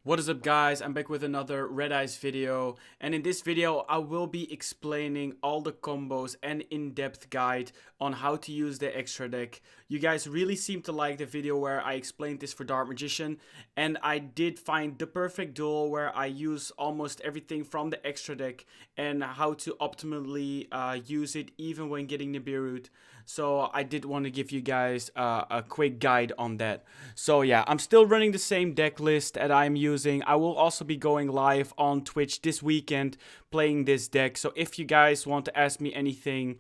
What is up, guys? I'm back with another Red Eyes video, and in this video I will be explaining all the combos and in-depth guide on how to use the extra deck. You guys really seem to like the video where I explained this for Dark Magician, and I did find the perfect duel where I use almost everything from the extra deck and how to optimally use it even when getting Nibiru. So I did want to give you guys a quick guide on that. So yeah, I'm still running the same deck list that I'm using. I will also be going live on Twitch this weekend playing this deck. So if you guys want to ask me anything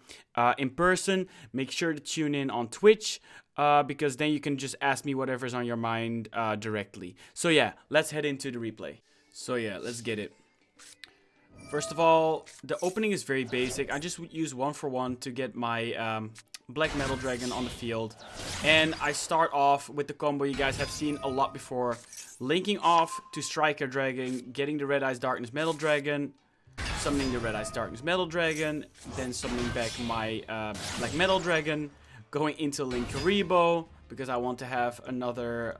in person, make sure to tune in on Twitch. Because then you can just ask me whatever's on your mind directly. So yeah, let's head into the replay. So yeah, let's get it. First of all, the opening is very basic. I just would use 1-for-1 to get my Black Metal Dragon on the field. And I start off with the combo you guys have seen a lot before. Linking off to Striker Dragon, getting the Red Eyes Darkness Metal Dragon, summoning the Red Eyes Darkness Metal Dragon, then summoning back my Black Metal Dragon, going into Link Karibo, because I want to have another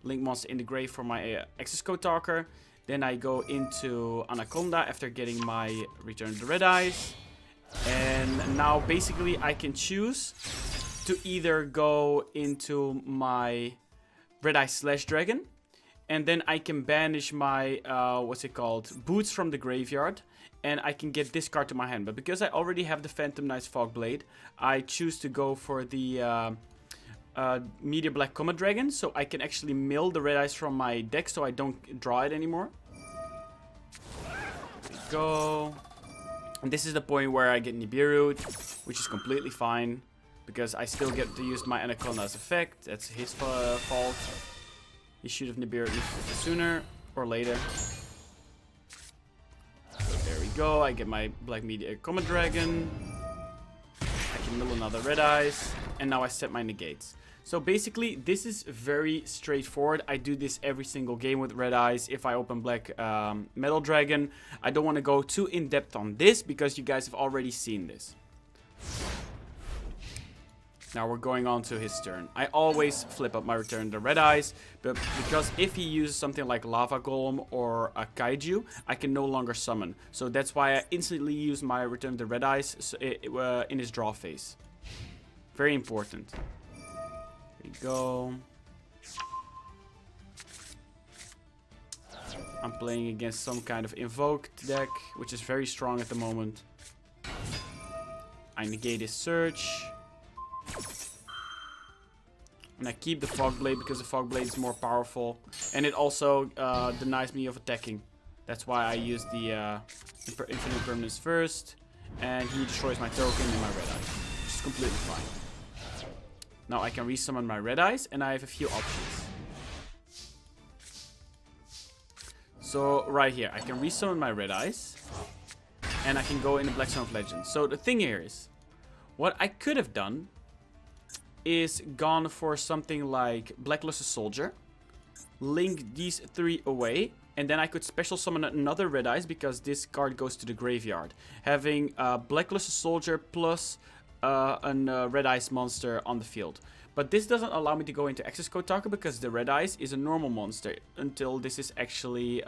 Link monster in the grave for my access code talker. Then I go into Anaconda after getting my Return of the Red Eyes. And now basically I can choose to either go into my Red Eye Slash Dragon. And then I can banish my, Boots from the graveyard. And I can get this card to my hand. But because I already have the Phantom Knight's Fogblade, I choose to go for the Meteor Black Comet Dragon. So I can actually mill the Red Eyes from my deck so I don't draw it anymore. There we go. And this is the point where I get Nibiru, which is completely fine. Because I still get to use my Anaconda's effect. That's his fault. He should have Nibiru sooner or later. So there we go. I get my Black Meteor Comet Dragon. I can mill another Red Eyes. And now I set my negates. So basically, this is very straightforward. I do this every single game with Red Eyes. If I open Black Metal Dragon, I don't want to go too in-depth on this because you guys have already seen this. Now we're going on to his turn. I always flip up my Return the Red Eyes, but because if he uses something like Lava Golem or a Kaiju, I can no longer summon. So that's why I instantly use my Return the Red Eyes in his draw phase. Very important. There we go. I'm playing against some kind of invoked deck, which is very strong at the moment. I negate his search. And I keep the Fogblade because the Fogblade is more powerful. And it also denies me of attacking. That's why I use the Infinite Permanence first. And he destroys my token and my Red Eye, which is completely fine. Now I can resummon my Red Eyes, and I have a few options. So right here, I can resummon my Red Eyes, and I can go in the Black Stone of Legends. So the thing here is, what I could have done is gone for something like Blackluster Soldier, link these three away, and then I could special summon another Red Eyes because this card goes to the graveyard. Having Blackluster Soldier plus a Red Eyes monster on the field. But this doesn't allow me to go into Access Code Talker because the Red Eyes is a normal monster until this is actually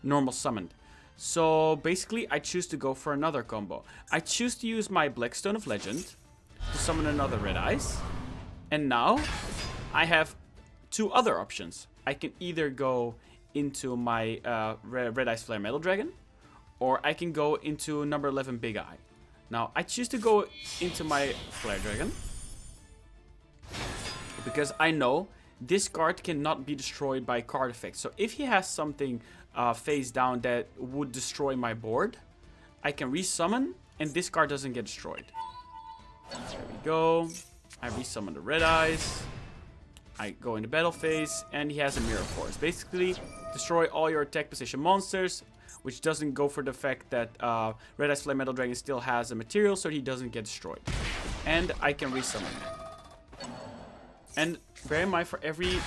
normal summoned. So basically I choose to go for another combo. I choose to use my Black Stone of Legend to summon another Red Eyes. And now I have two other options. I can either go into my Red Eyes Flare Metal Dragon, or I can go into number 11 Big Eye. Now, I choose to go into my Flare Dragon because I know this card cannot be destroyed by card effects. So if he has something face down that would destroy my board, I can resummon and this card doesn't get destroyed. There we go. I resummon the Red Eyes. I go into battle phase and he has a Mirror Force. Basically, destroy all your attack position monsters, which doesn't go for the fact that Red Eyes Flame Metal Dragon still has a material, so he doesn't get destroyed. And I can resummon him. And bear in mind, for every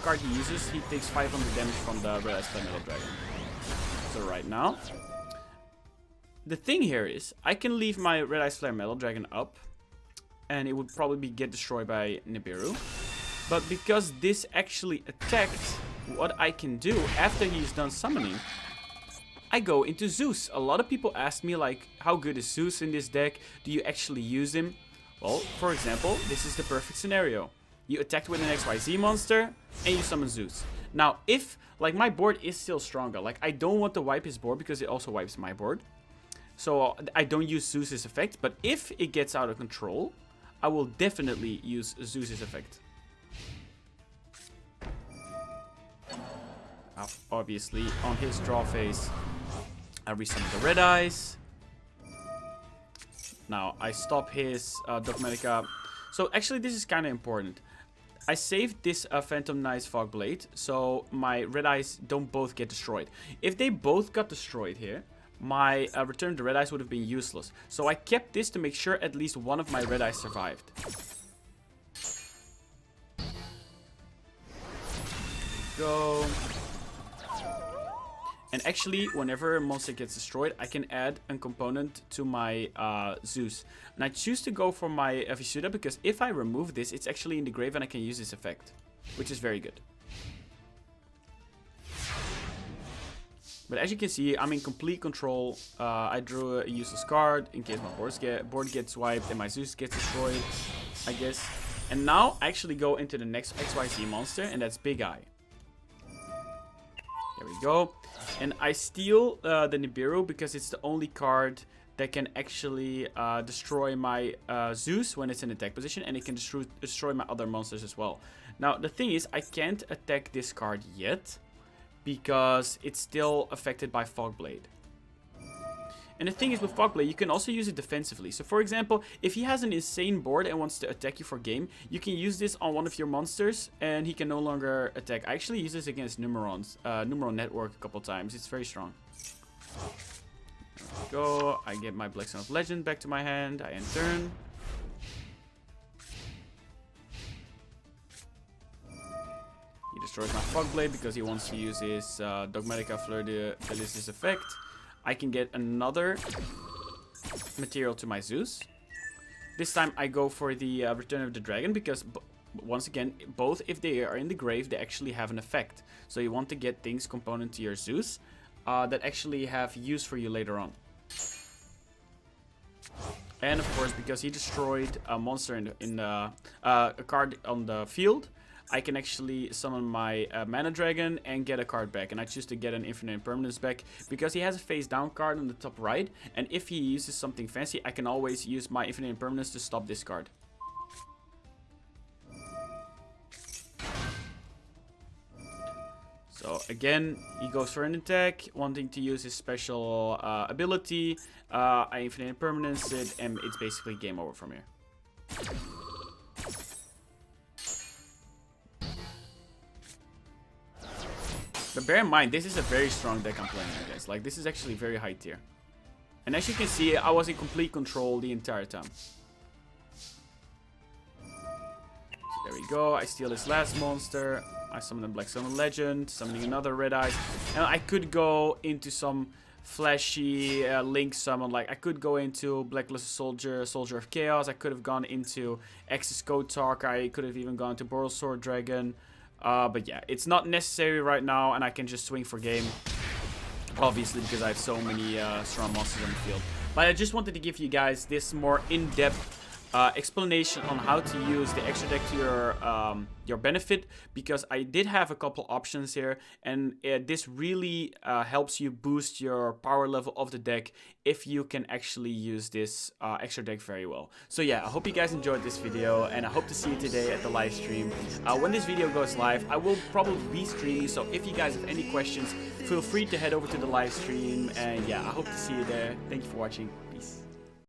card he uses, he takes 500 damage from the Red Eyes Flame Metal Dragon. So right now, the thing here is, I can leave my Red Eyes Flare Metal Dragon up, and it would probably get destroyed by Nibiru. But because this actually attacked what I can do after he's done summoning, I go into Zeus. A lot of people ask me like, how good is Zeus in this deck? Do you actually use him? Well, for example, this is the perfect scenario. You attack with an XYZ monster and you summon Zeus. Now, if, like, my board is still stronger, like, I don't want to wipe his board because it also wipes my board. So I don't use Zeus's effect, but if it gets out of control, I will definitely use Zeus's effect. Obviously, on his draw phase, I resummon the red eyes. Now, I stop his Dogmatica. So, actually, this is kind of important. I saved this Phantom Knight's Fogblade, so my red eyes don't both get destroyed. If they both got destroyed here, my Return of the Red Eyes would have been useless. So I kept this to make sure at least one of my red eyes survived. Go. And actually, whenever a monster gets destroyed, I can add a component to my Zeus. And I choose to go for my Visuda because if I remove this, it's actually in the grave and I can use this effect, which is very good. But as you can see, I'm in complete control. I drew a useless card in case my board gets wiped and my Zeus gets destroyed, I guess. And now I actually go into the next XYZ monster, and that's Big Eye. There we go. And I steal the Nibiru because it's the only card that can actually destroy my Zeus when it's in attack position, and it can destroy my other monsters as well. Now, the thing is, I can't attack this card yet because it's still affected by Fogblade. And the thing is with Fogblade, you can also use it defensively. So for example, if he has an insane board and wants to attack you for game, you can use this on one of your monsters and he can no longer attack. I actually use this against Numeron Network a couple times. It's very strong. There we go. I get my Black Sun of Legend back to my hand. I end turn. He destroys my Fogblade because he wants to use his Dogmatica Fleur de Lis' effect. I can get another material to my Zeus. This time I go for the Return of the Dragon because, once again, both if they are in the grave, they actually have an effect. So you want to get things component to your Zeus that actually have use for you later on. And of course, because he destroyed a monster a card on the field, I can actually summon my Mana Dragon and get a card back. And I choose to get an Infinite Impermanence back because he has a face down card on the top right. And if he uses something fancy, I can always use my Infinite Impermanence to stop this card. So again, he goes for an attack, wanting to use his special ability. I Infinite Impermanence it, and it's basically game over from here. But bear in mind, this is a very strong deck I'm playing against. Like, this is actually very high tier. And as you can see, I was in complete control the entire time. So there we go. I steal this last monster. I summon a Black Sun of Legend, summoning another Red Eyes. And I could go into some flashy Link summon. Like, I could go into Blacklisted Soldier, Soldier of Chaos. I could have gone into Axis Code Talk. I could have even gone to Boral Sword Dragon. But yeah, it's not necessary right now, and I can just swing for game. Obviously, because I have so many strong monsters on the field. But I just wanted to give you guys this more in-depth explanation on how to use the extra deck to your benefit, because I did have a couple options here, and this really helps you boost your power level of the deck if you can actually use this extra deck very well. So yeah, I hope you guys enjoyed this video, and I hope to see you today at the live stream. When this video goes live, I will probably be streaming, so if you guys have any questions, feel free to head over to the live stream, and yeah, I hope to see you there. Thank you for watching.